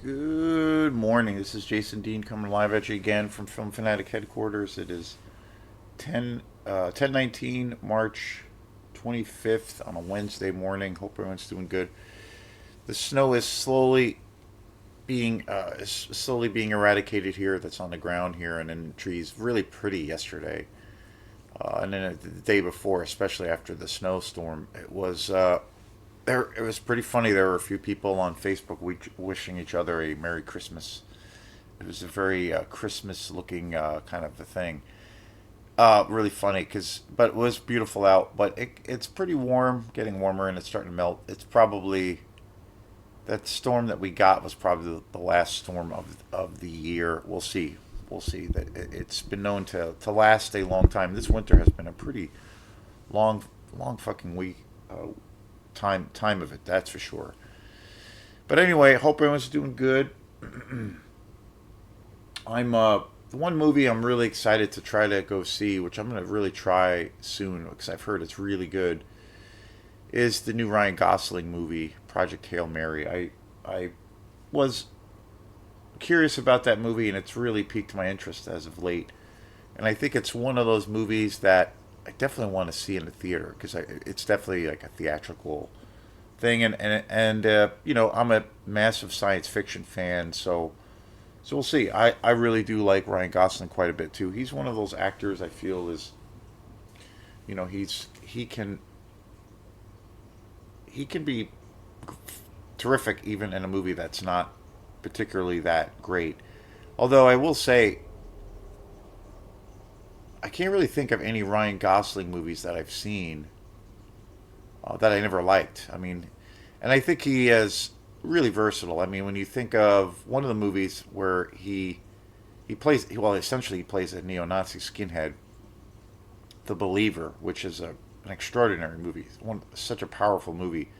Good morning. This is Jason Dean coming live at you again from Film Fanatic headquarters. It is 10/19, March 25th on a Wednesday morning. Hope everyone's doing good. The snow is slowly being eradicated here. That's on the ground here and in the trees. Really pretty yesterday, and then the day before, especially after the snowstorm, it was pretty funny. There were a few people on Facebook wishing each other a Merry Christmas. It was a very Christmas looking kind of a thing. Really funny but it was beautiful out. But it's pretty warm, getting warmer, and it's starting to melt. It's probably that storm that we got was probably the last storm of the year. We'll see. We'll see. That it's been known to last a long time. This winter has been a pretty long fucking week. Time of it, that's for sure. But anyway, hope everyone's doing good. I'm The one movie I'm really excited to try to go see, which I'm gonna really try soon because I've heard it's really good, is the new Ryan Gosling movie, Project Hail Mary. I was curious about that movie, and it's really piqued my interest as of late. And I think it's one of those movies that I definitely want to see in the theater because it's definitely like a theatrical thing. And I'm a massive science fiction fan, so we'll see. I really do like Ryan Gosling quite a bit too. He's one of those actors I feel is, he can be terrific even in a movie that's not particularly that great. Although I will say I can't really think of any Ryan Gosling movies that I've seen that I never liked. I mean, and I think he is really versatile. I mean, when you think of one of the movies where he plays, well, essentially he plays a neo-Nazi skinhead, The Believer, which is an extraordinary movie, such a powerful movie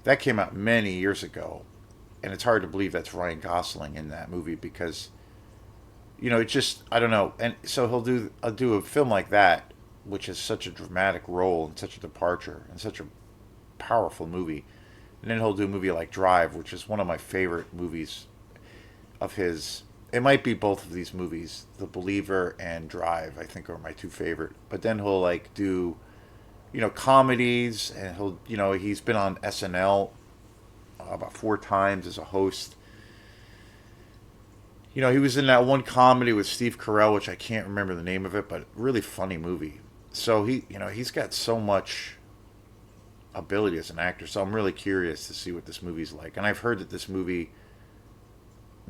that came out many years ago, and it's hard to believe that's Ryan Gosling in that movie because it just, I don't know. And so I'll do a film like that, which is such a dramatic role and such a departure and such a powerful movie. And then he'll do a movie like Drive, which is one of my favorite movies of his. It might be both of these movies, The Believer and Drive, I think are my two favorite. But then he'll like do, comedies, and he's been on SNL about four times as a host. He was in that one comedy with Steve Carell, which I can't remember the name of it, but really funny movie. So he's got so much ability as an actor. So I'm really curious to see what this movie's like. And I've heard that this movie,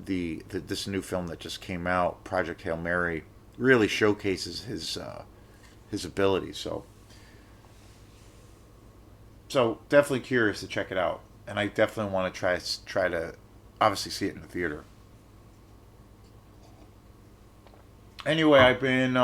this new film that just came out, Project Hail Mary, really showcases his ability. So definitely curious to check it out, and I definitely want to try to obviously see it in the theater. Anyway, I've been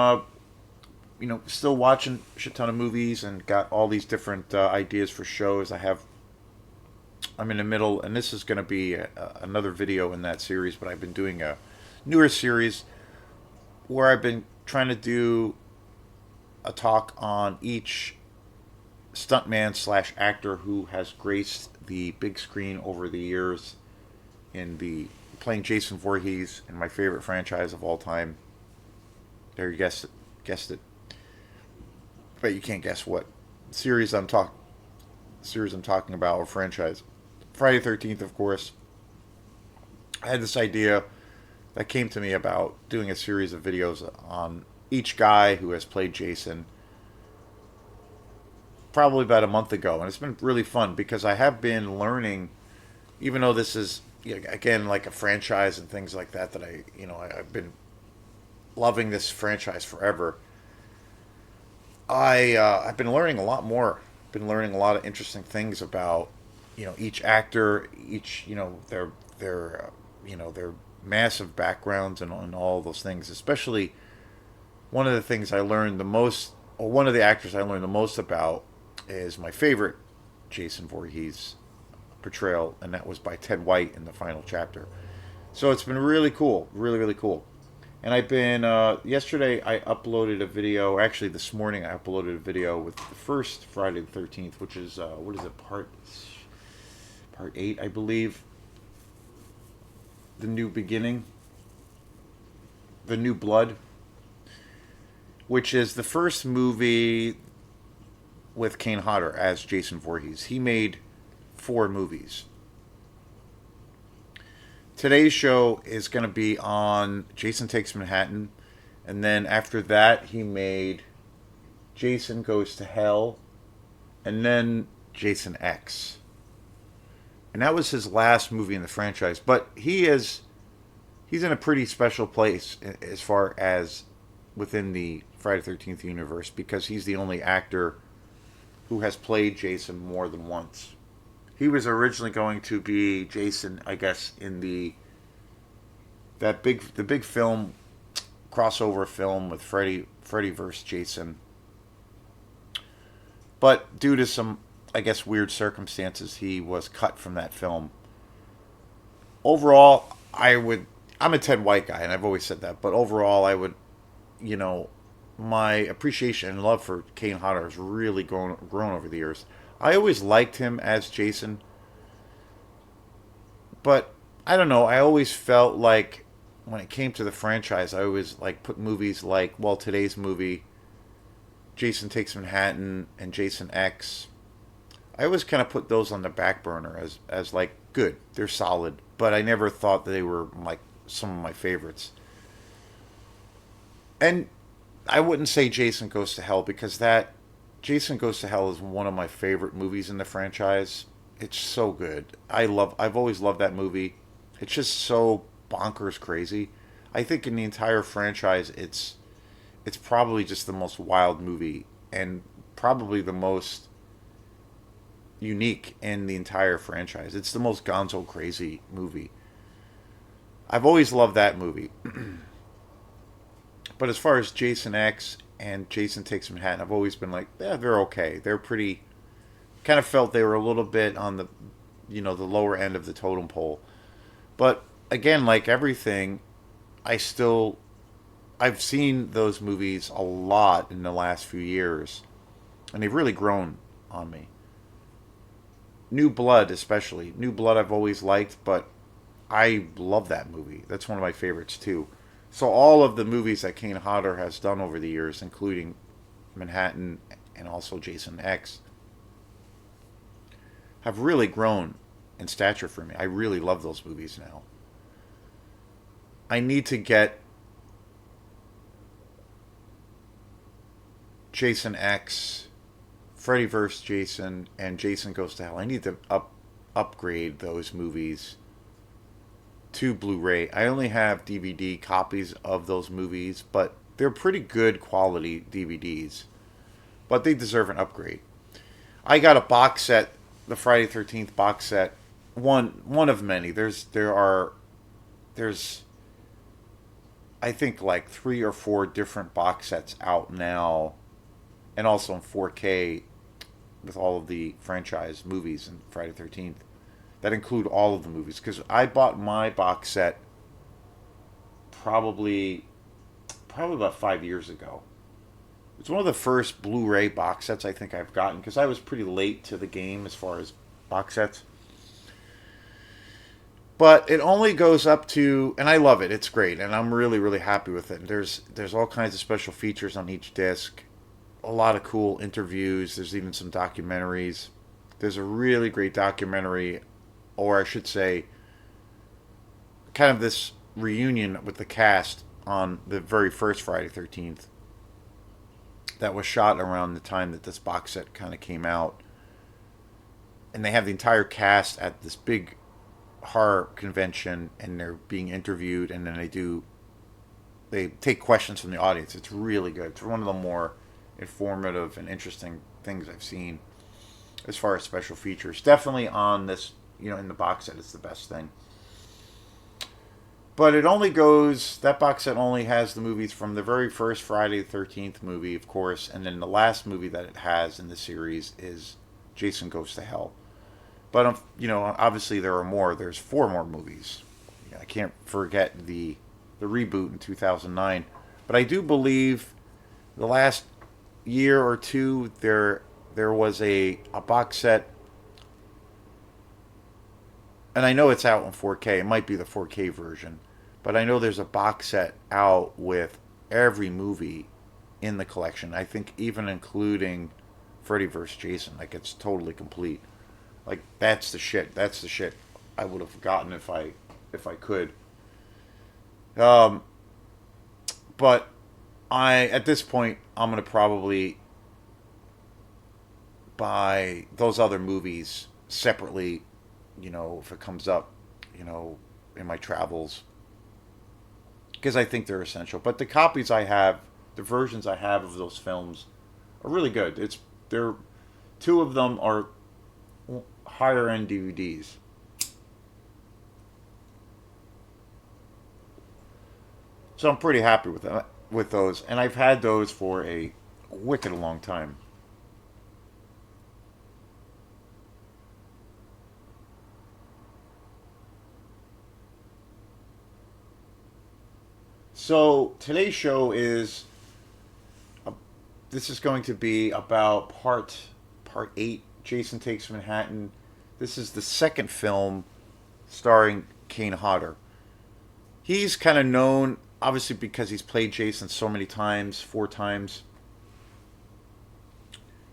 still watching a shit ton of movies and got all these different ideas for shows. I'm in the middle, and this is going to be another video in that series, but I've been doing a newer series where I've been trying to do a talk on each stuntman slash actor who has graced the big screen over the years in the playing Jason Voorhees in my favorite franchise of all time. There, you guessed it. But you can't guess what series I'm talking about, or franchise. Friday 13th, of course. I had this idea that came to me about doing a series of videos on each guy who has played Jason probably about a month ago, and it's been really fun because I have been learning, even though this is, again, like a franchise and things like that I've been loving this franchise forever. I've been learning a lot more. Been learning a lot of interesting things about each actor, each their massive backgrounds and all those things. Especially one of the things I learned the most, or one of the actors I learned the most about, is my favorite Jason Voorhees portrayal, and that was by Ted White in the final chapter. So it's been really cool, really really cool. And I've been yesterday I uploaded a video. Or actually, this morning I uploaded a video with the first Friday the 13th, which is what is it, part 8, I believe. The New Beginning, The New Blood, which is the first movie with Kane Hodder as Jason Voorhees. He made four movies. Today's show is going to be on Jason Takes Manhattan, and then after that, he made Jason Goes to Hell, and then Jason X. And that was his last movie in the franchise. But he's in a pretty special place as far as within the Friday the 13th universe because he's the only actor who has played Jason more than once. He was originally going to be Jason, I guess, in the big film crossover film with Freddy versus Jason. But due to some, I guess, weird circumstances, he was cut from that film. Overall, I'm a Ted White guy, and I've always said that. But overall, I would, you know, my appreciation and love for Kane Hodder has really grown over the years. I always liked him as Jason, but I don't know. I always felt like when it came to the franchise, I always like put movies like, well, today's movie, Jason Takes Manhattan, and Jason X. I always kind of put those on the back burner as like good. They're solid, but I never thought that they were like some of my favorites. And I wouldn't say Jason Goes to Hell because that Jason Goes to Hell is one of my favorite movies in the franchise. It's so good. I've always loved that movie. It's just so bonkers crazy. I think in the entire franchise it's probably just the most wild movie and probably the most unique in the entire franchise. It's the most gonzo crazy movie. I've always loved that movie. But as far as Jason X and Jason Takes Manhattan, I've always been like, yeah, they're okay. They're pretty. Kind of felt they were a little bit on the, the lower end of the totem pole. But again, like everything, I've seen those movies a lot in the last few years, and they've really grown on me. New Blood, especially. New Blood, I've always liked, but I love that movie. That's one of my favorites too. So all of the movies that Kane Hodder has done over the years, including Manhattan and also Jason X, have really grown in stature for me. I really love those movies now. I need to get Jason X, Freddy vs. Jason, and Jason Goes to Hell. I need to upgrade those movies to Blu-ray. I only have DVD copies of those movies, but they're pretty good quality DVDs. But they deserve an upgrade. I got a box set, the Friday 13th box set, one of many. There's I think like 3 or 4 different box sets out now, and also in 4K with all of the franchise movies in Friday 13th that include all of the movies. Because I bought my box set probably about 5 years ago. It's one of the first Blu-ray box sets I think I've gotten because I was pretty late to the game as far as box sets. But it only goes up to, and I love it. It's great, and I'm really, really happy with it. There's all kinds of special features on each disc, a lot of cool interviews. There's even some documentaries. There's a really great documentary, or I should say, kind of this reunion with the cast on the very first Friday 13th that was shot around the time that this box set kind of came out. And they have the entire cast at this big horror convention, and they're being interviewed, and then they take questions from the audience. It's really good. It's one of the more informative and interesting things I've seen as far as special features. Definitely on this, in the box set, it's the best thing. But that box set only has the movies from the very first Friday the 13th movie, of course, and then the last movie that it has in the series is Jason Goes to Hell. But, obviously there are more. There's 4 more movies. I can't forget the reboot in 2009. But I do believe the last year or two there was a box set. and I know it's out in 4K. It might be the 4K version, but I know there's a box set out with every movie in the collection. I think even including Freddy vs. Jason. Like it's totally complete. Like that's the shit. That's the shit I would have gotten if I could. Um, but I at this point I'm gonna probably buy those other movies separately. You know, if it comes up, you know, in my travels, because I think they're essential. But the copies I have, the versions I have of those films, are really good. It's they're two of them are higher end DVDs. So I'm pretty happy with them, with those, and I've had those for a wicked long time. So today's show is this is going to be about part 8, Jason Takes Manhattan. This is the second film starring Kane Hodder. He's kind of known obviously because he's played Jason so many times, 4 times.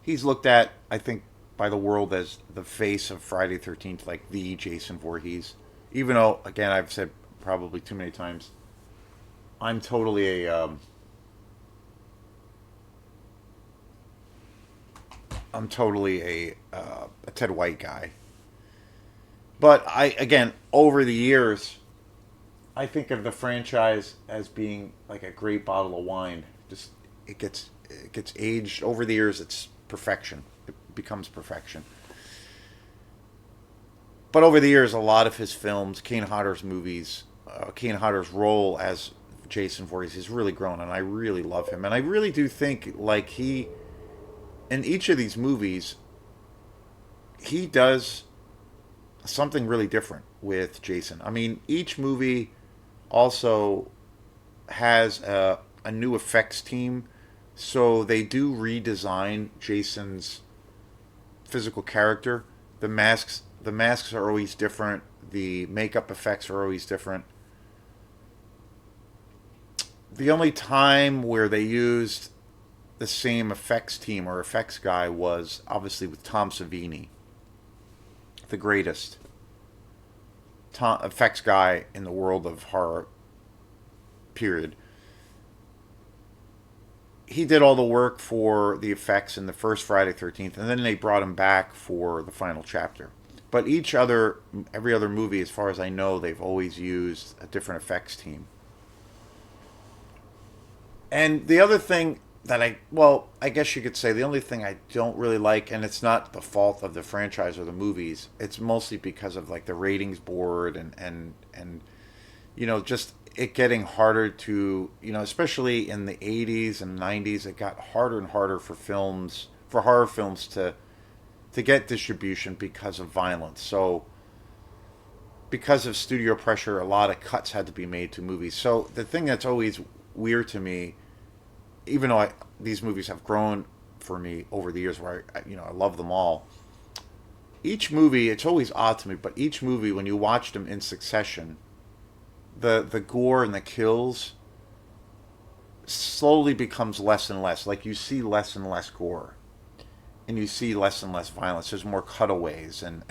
He's looked at, I think, by the world as the face of Friday the 13th, like the Jason Voorhees. Even though, again, I've said probably too many times, I'm totally I'm totally a Ted White guy. But I again over the years, I think of the franchise as being like a great bottle of wine. Just it gets aged over the years. It's perfection. It becomes perfection. But over the years, a lot of his films, Kane Hodder's movies, Kane Hodder's role as Jason Voorhees has really grown, and I really love him. And I really do think like he in each of these movies, he does something really different with Jason. I mean, each movie also has a new effects team, so they do redesign Jason's physical character. The masks are always different. The makeup effects are always different. The only time where they used the same effects team or effects guy was obviously with Tom Savini, the greatest effects guy in the world of horror. Period. He did all the work for the effects in the first Friday 13th, and then they brought him back for the final chapter. But every other movie, as far as I know, they've always used a different effects team. And the other thing well, I guess you could say the only thing I don't really like, and it's not the fault of the franchise or the movies, it's mostly because of like the ratings board and just it getting harder to, especially in the 80s and 90s, it got harder and harder for horror films to get distribution because of violence. So because of studio pressure, a lot of cuts had to be made to movies. So the thing that's always weird to me, even though these movies have grown for me over the years, where I love them all. Each movie, it's always odd to me, but each movie, when you watch them in succession, the gore and the kills slowly becomes less and less. Like you see less and less gore, and you see less and less violence. There's more cutaways, and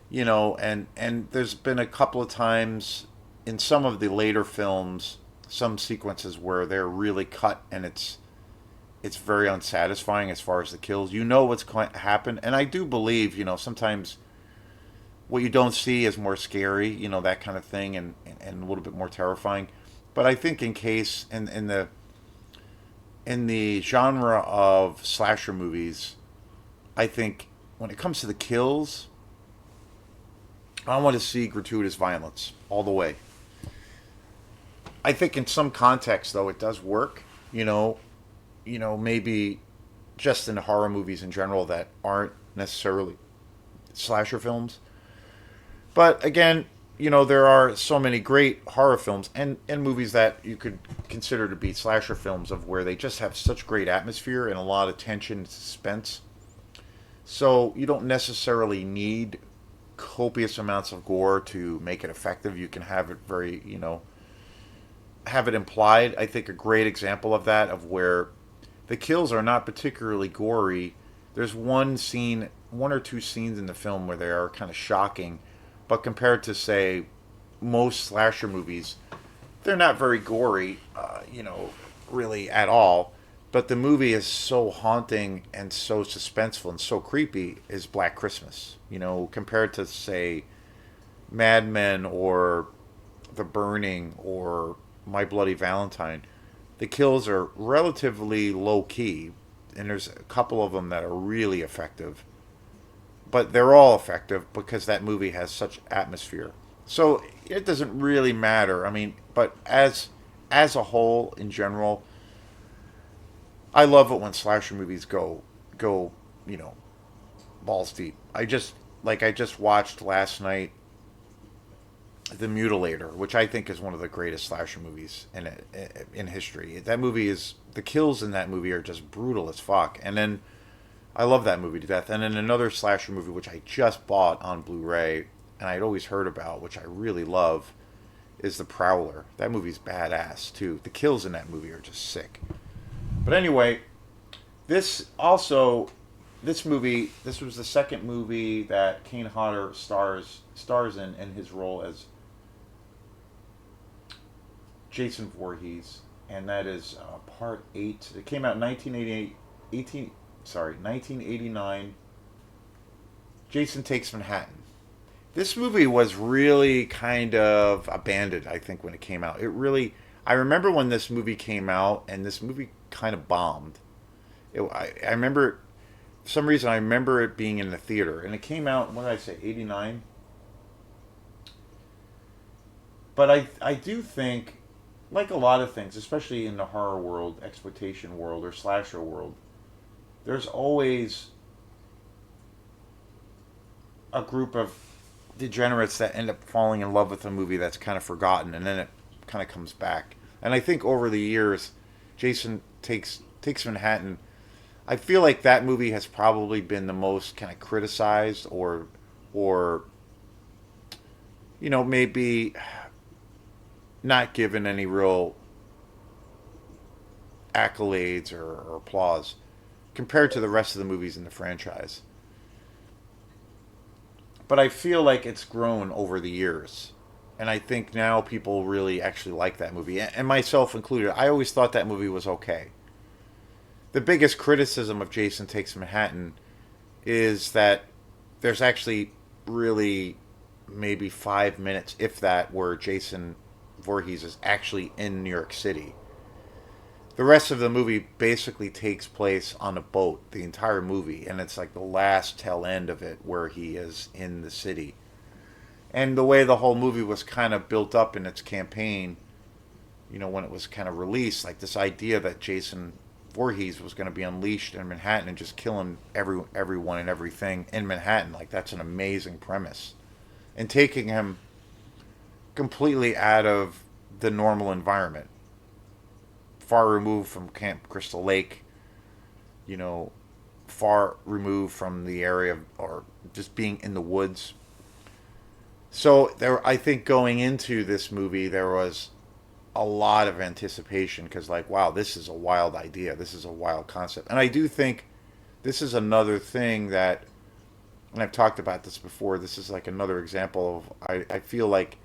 there's been a couple of times in some of the later films, some sequences where they're really cut, and it's very unsatisfying as far as the kills. You know what's going to happen, and I do believe sometimes what you don't see is more scary, that kind of thing, and a little bit more terrifying. But I think in the genre of slasher movies, I think when it comes to the kills, I want to see gratuitous violence all the way. I think in some contexts, though, it does work. Maybe just in horror movies in general that aren't necessarily slasher films. But again, there are so many great horror films and movies that you could consider to be slasher films of where they just have such great atmosphere and a lot of tension and suspense. So you don't necessarily need copious amounts of gore to make it effective. You can have it very, have it implied. I think a great example of that, of where the kills are not particularly gory. There's one scene, one or two scenes in the film where they are kind of shocking, but compared to, say, most slasher movies, they're not very gory, really at all. But the movie is so haunting and so suspenseful and so creepy is Black Christmas. Compared to, say, Mad Men or The Burning or My Bloody Valentine, the kills are relatively low key, and there's a couple of them that are really effective. But they're all effective because that movie has such atmosphere. So it doesn't really matter. I mean, but as a whole, in general, I love it when slasher movies go you know balls deep. I just watched last night The Mutilator, which I think is one of the greatest slasher movies in history. That movie is the kills in that movie are just brutal as fuck. And then I love that movie to death. And then another slasher movie which I just bought on Blu-ray and I'd always heard about, which I really love, is The Prowler. That movie's badass too. The kills in that movie are just sick. But anyway, this movie, this was the second movie that Kane Hodder stars in his role as Jason Voorhees, and that is part 8. It came out in 1989. Jason Takes Manhattan. This movie was really kind of abandoned, I think, when it came out. I remember when this movie came out, and this movie kind of bombed. I remember, for some reason, I remember it being in the theater, and it came out, what did I say, 89? But I do think, like a lot of things, especially in the horror world, exploitation world, or slasher world, there's always a group of degenerates that end up falling in love with a movie that's kind of forgotten, and then it kind of comes back. And I think over the years, Jason takes Manhattan. I feel like that movie has probably been the most kind of criticized, or maybe not given any real accolades or applause compared to the rest of the movies in the franchise. But I feel like it's grown over the years. And I think now people really actually like that movie, and myself included. I always thought that movie was okay. The biggest criticism of Jason Takes Manhattan is that there's actually really maybe 5 minutes, if that, where Jason Voorhees is actually in New York City. The rest of the movie basically takes place on a boat, the entire movie, and it's like the last tail end of it where he is in the city. And the way the whole movie was kind of built up in its campaign, when it was kind of released, like this idea that Jason Voorhees was going to be unleashed in Manhattan and just killing everyone and everything in Manhattan, like that's an amazing premise. And taking him completely out of the normal environment, far removed from Camp Crystal Lake, far removed from the area or just being in the woods. So I think going into this movie, there was a lot of anticipation because, like, wow, this is a wild idea. This is a wild concept. And I do think this is another thing that, and I've talked about this before, this is like another example of, I feel like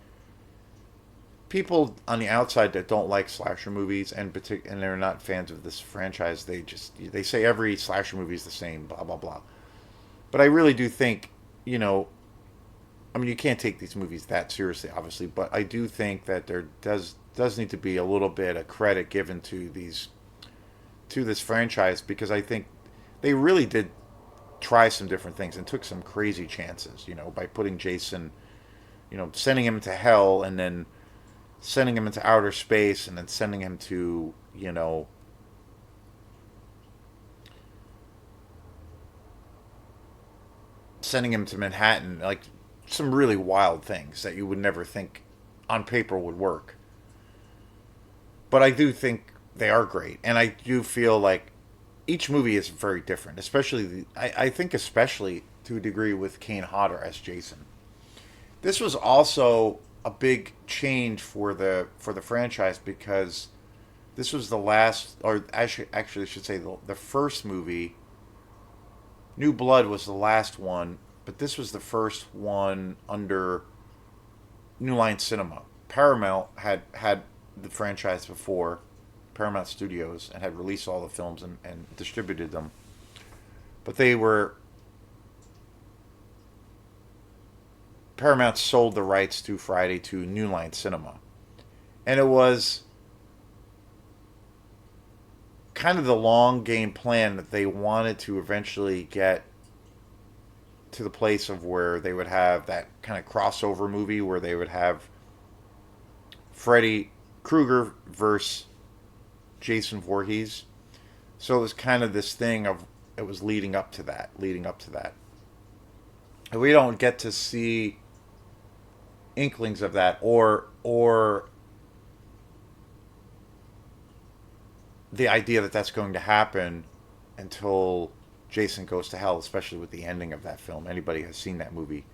people on the outside that don't like slasher movies and they're not fans of this franchise, they say every slasher movie is the same, blah, blah, blah. But I really do think, I mean, you can't take these movies that seriously, obviously, but I do think that there does need to be a little bit of credit given to this franchise, because I think they really did try some different things and took some crazy chances, by putting Jason, sending him to hell and then sending him into outer space and then sending him to, sending him to Manhattan, like some really wild things that you would never think on paper would work. But I do think they are great, and I do feel like each movie is very different. Especially, I think especially to a degree with Kane Hodder as Jason. This was also a big change for the franchise because this was the last, or actually I should say the first movie. New Blood was the last one, but this was the first one under New Line Cinema. Paramount had the franchise before, Paramount Studios, and had released all the films and distributed them. But they were Paramount sold the rights to Friday to New Line Cinema, and it was kind of the long game plan that they wanted to eventually get to the place of where they would have that kind of crossover movie where they would have Freddy Krueger versus Jason Voorhees. So it was kind of this thing of it was leading up to that, leading up to that. And we don't get to see inklings of that or the idea that that's going to happen until Jason Goes to Hell, especially with the ending of that film. Anybody who has seen that movie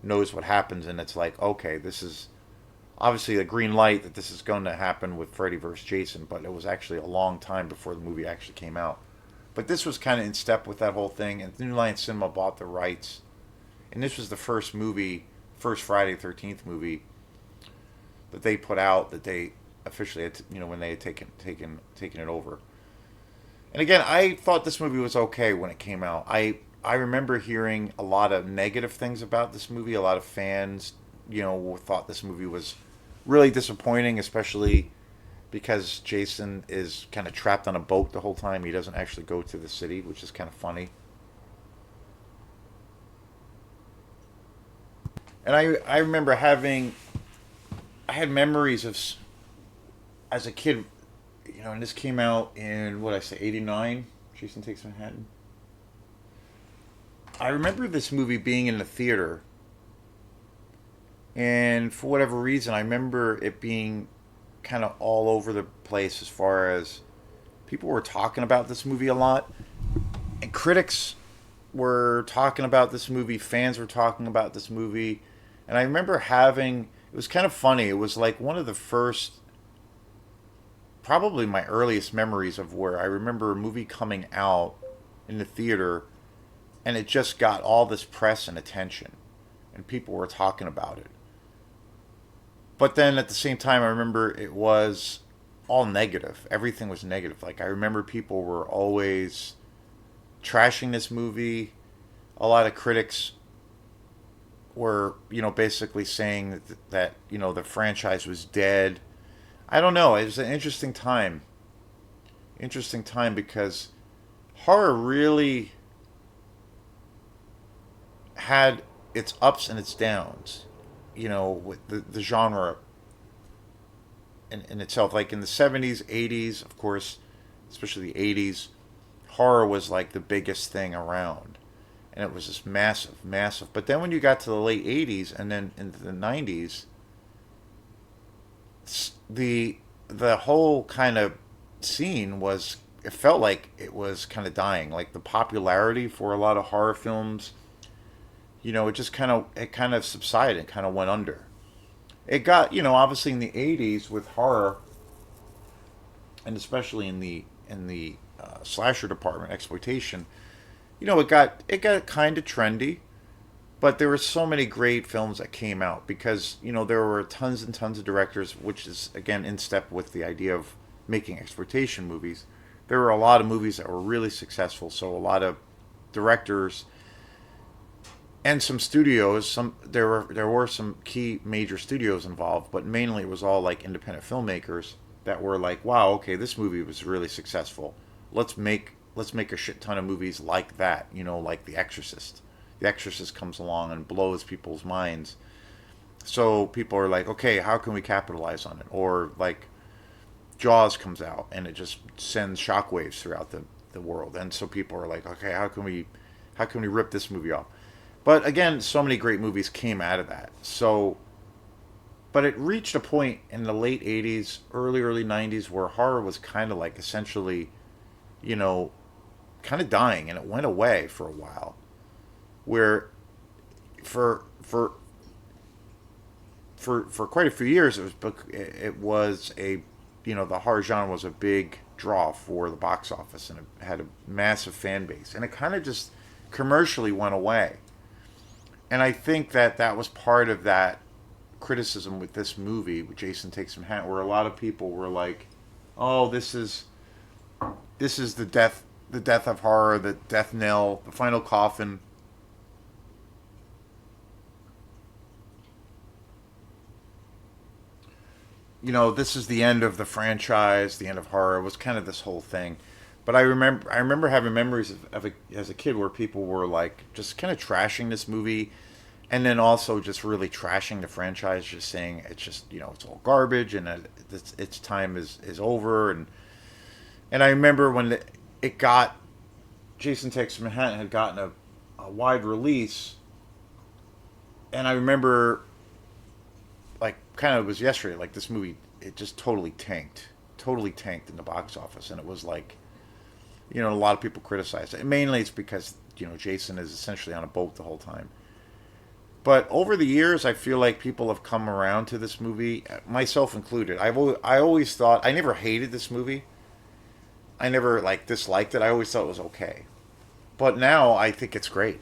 knows what happens, and it's like, okay, this is obviously a green light that this is going to happen with Freddy vs. Jason, but it was actually a long time before the movie actually came out. But this was kind of in step with that whole thing, and New Line Cinema bought the rights, and this was the first movie, first Friday the 13th movie that they put out that they officially had, when they had taken it over. And again, I thought this movie was okay when it came out. I remember hearing a lot of negative things about this movie. A lot of fans, thought this movie was really disappointing, especially because Jason is kind of trapped on a boat the whole time. He doesn't actually go to the city, which is kind of funny. And I remember I had memories of as a kid, and this came out in what I say, '89. Jason Takes Manhattan. I remember this movie being in the theater, and for whatever reason, I remember it being kind of all over the place as far as people were talking about this movie a lot, and critics were talking about this movie, fans were talking about this movie, and I remember having. It was kind of funny. It was like one of the first probably my earliest memories of where I remember a movie coming out in the theater and it just got all this press and attention and people were talking about it. But then at the same time, I remember it was all negative. Everything was negative. Like, I remember people were always trashing this movie. A lot of critics were, basically saying that the franchise was dead. I don't know. It was an interesting time. Interesting time because horror really had its ups and its downs, with the genre in itself. Like in the 70s, 80s, of course, especially the 80s, horror was like the biggest thing around. And it was just massive, massive. But then when you got to the late 80s and then into the 90s, the whole kind of scene was, it felt like it was kind of dying. Like the popularity for a lot of horror films, it kind of subsided, it kind of went under. It got, obviously in the 80s with horror, and especially in the slasher department, exploitation, it got kind of trendy, but there were so many great films that came out because there were tons and tons of directors, which is again in step with the idea of making exploitation movies. There were a lot of movies that were really successful, so a lot of directors and some studios. There were some key major studios involved, but mainly it was all like independent filmmakers that were like, wow, okay, this movie was really successful. Let's make a shit ton of movies like that. Like The Exorcist. The Exorcist comes along and blows people's minds. So people are like, okay, how can we capitalize on it? Or like Jaws comes out and it just sends shockwaves throughout the world. And so people are like, okay, how can we rip this movie off? But again, so many great movies came out of that. So, but it reached a point in the late 80s, early 90s where horror was kind of like essentially, you know, kind of dying, and it went away for a while. Where for for quite a few years it was a the horror genre was a big draw for the box office, and it had a massive fan base, and it kind of just commercially went away. And I think that that was part of that criticism with this movie, with Jason Takes Manhattan, where a lot of people were like, "Oh, this is the death of horror, the death knell, the final coffin." This is the end of the franchise, the end of horror. It was kind of this whole thing. But I remember having memories as a kid where people were like just kind of trashing this movie, and then also just really trashing the franchise, just saying it's just it's all garbage, and its time is over. And I remember when it got Jason Takes Manhattan had gotten a wide release, and I remember like kind of it was yesterday, like this movie it just totally tanked in the box office, and it was like a lot of people criticized it. Mainly it's because Jason is essentially on a boat the whole time. But over the years, I feel like people have come around to this movie, myself included. I always thought I never hated this movie. I never like disliked it. I always thought it was okay. But now I think it's great.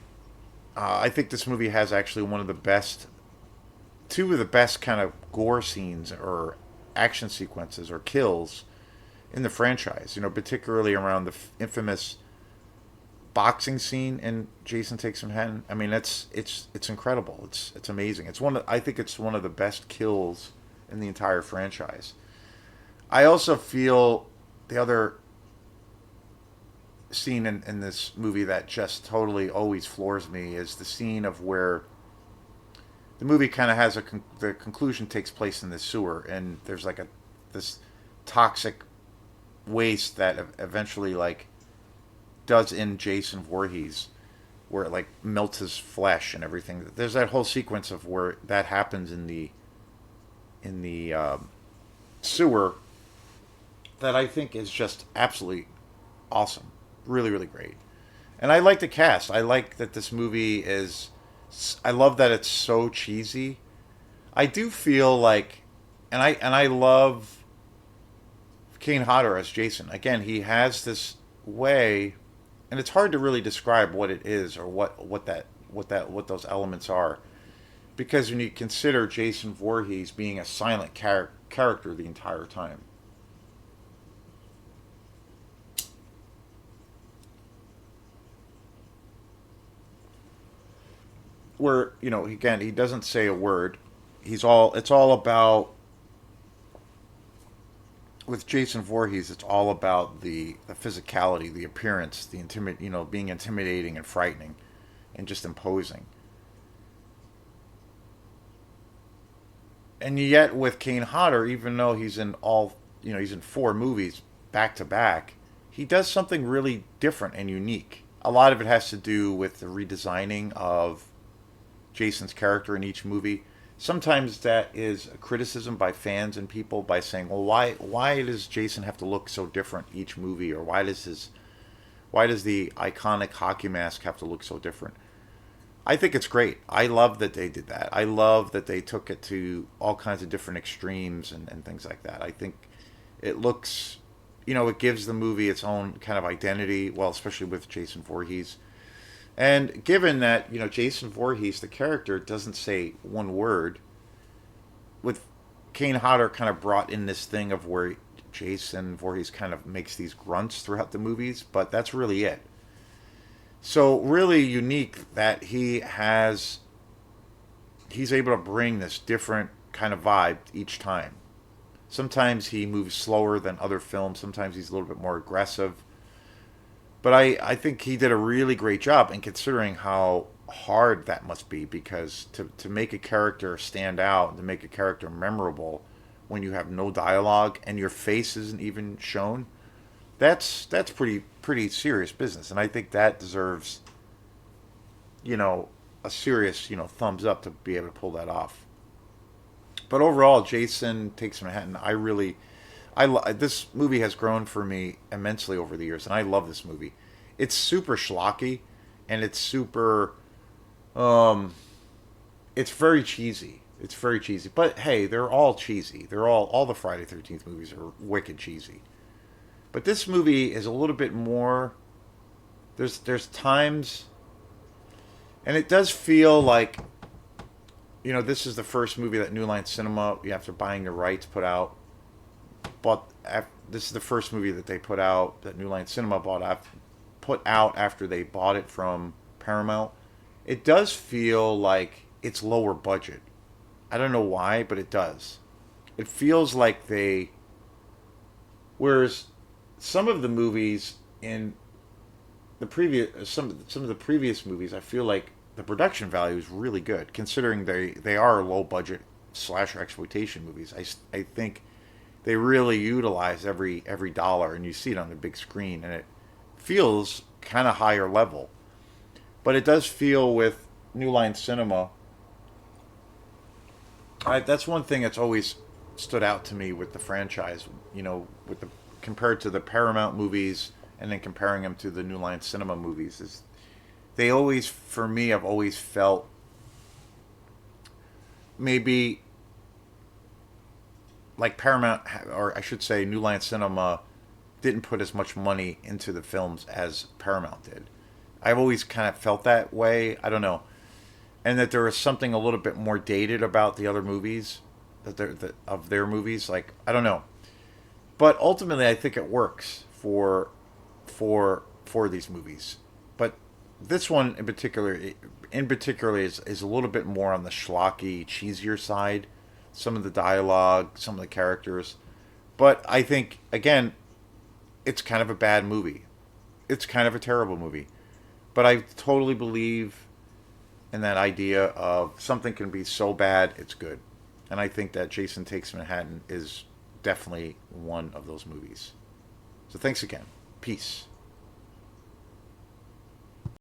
I think this movie has actually two of the best kind of gore scenes or action sequences or kills in the franchise. Particularly around the infamous boxing scene in Jason Takes Manhattan. I mean, it's incredible. It's amazing. I think it's one of the best kills in the entire franchise. I also feel the other scene in this movie that just totally always floors me is the scene of where the movie kind of has the conclusion takes place in the sewer, and there's like this toxic waste that eventually like does in Jason Voorhees, where it like melts his flesh and everything. There's that whole sequence of where that happens in the sewer that I think is just absolutely awesome, really really great. And I like the cast. I like that this movie is. I love that it's so cheesy. I do feel like, and I love Kane Hodder as Jason. Again, he has this way, and it's hard to really describe what it is or what those elements are, because when you consider Jason Voorhees being a silent character the entire time. Where again he doesn't say a word. It's all about with Jason Voorhees. It's all about the physicality, the appearance, the being intimidating and frightening, and just imposing. And yet with Kane Hodder, even though he's in four movies back to back, he does something really different and unique. A lot of it has to do with the redesigning of Jason's character in each movie. Sometimes that is a criticism by fans and people by saying, "Well, why does Jason have to look so different each movie, or why does the iconic hockey mask have to look so different?" I think it's great. I love that they did that. I love that they took it to all kinds of different extremes and things like that. I think it looks, it gives the movie its own kind of identity. Well, especially with Jason Voorhees. And given that, Jason Voorhees, the character, doesn't say one word, with Kane Hodder kind of brought in this thing of where Jason Voorhees kind of makes these grunts throughout the movies, but that's really it. So really unique that he's able to bring this different kind of vibe each time. Sometimes he moves slower than other films, sometimes he's a little bit more aggressive. But I think he did a really great job, and considering how hard that must be, because to make a character stand out, to make a character memorable when you have no dialogue and your face isn't even shown, that's pretty serious business. And I think that deserves, a serious, thumbs up to be able to pull that off. But overall, Jason Takes Manhattan, this movie has grown for me immensely over the years, and I love this movie. It's super schlocky, and it's super, it's very cheesy. It's very cheesy. But hey, they're all cheesy. They're all the Friday 13th movies are wicked cheesy. But this movie is a little bit more. There's times, and it does feel like, this is the first movie that New Line Cinema, after buying the rights, put out. But this is the first movie that they put out, that New Line Cinema put out after they bought it from Paramount. It does feel like it's lower budget. I don't know why, but it does. It feels like whereas some of the movies in the previous, some of the previous movies, I feel like the production value is really good, considering they are low budget slasher exploitation movies. I think they really utilize every dollar, and you see it on the big screen, and it feels kind of higher level. But it does feel with New Line Cinema. That's one thing that's always stood out to me with the franchise. With the compared to the Paramount movies, and then comparing them to the New Line Cinema movies, is they always, for me, I've always felt maybe like Paramount, or I should say New Line Cinema, didn't put as much money into the films as Paramount did. I've always kind of felt that way. I don't know, and that there was something a little bit more dated about the other movies, of their movies. Like, I don't know, but ultimately, I think it works for these movies. But this one in particular is a little bit more on the schlocky, cheesier side. Some of the dialogue, some of the characters, but I think, again, it's kind of a bad movie. It's kind of a terrible movie. But I totally believe in that idea of something can be so bad it's good. And I think that Jason Takes Manhattan is definitely one of those movies. So thanks again. Peace.